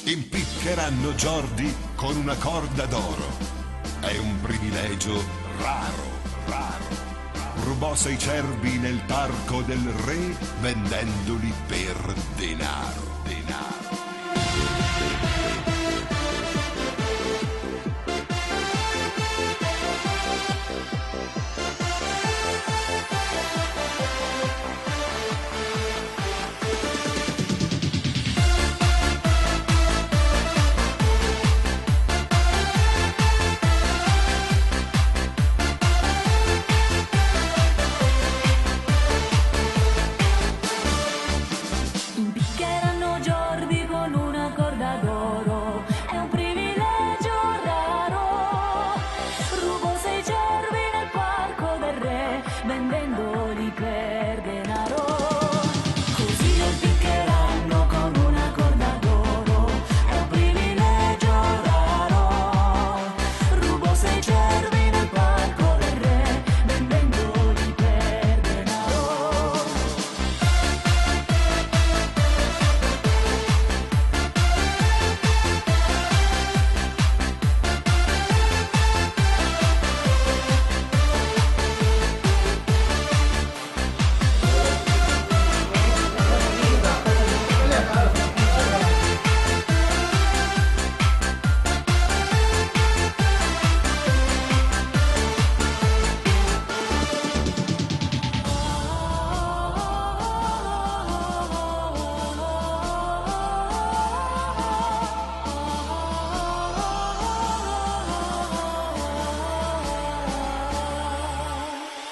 Impiccheranno Jordi con una corda d'oro. È un privilegio raro, raro. Rubò 6 cervi nel parco del re vendendoli per denaro, denaro. Impiccheranno Jordi con una corda d'oro, è un privilegio raro. Rubò 6 cervi nel parco del re, vendendoli per denaro. Così lo impiccheranno con una corda d'oro, è un privilegio raro. Rubò 6 cervi nel parco del re, vendendoli per denaro.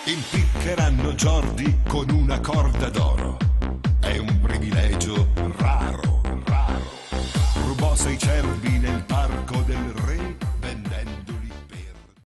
Impiccheranno Jordi con una corda d'oro. È un privilegio raro, raro. Rubò 6 cervi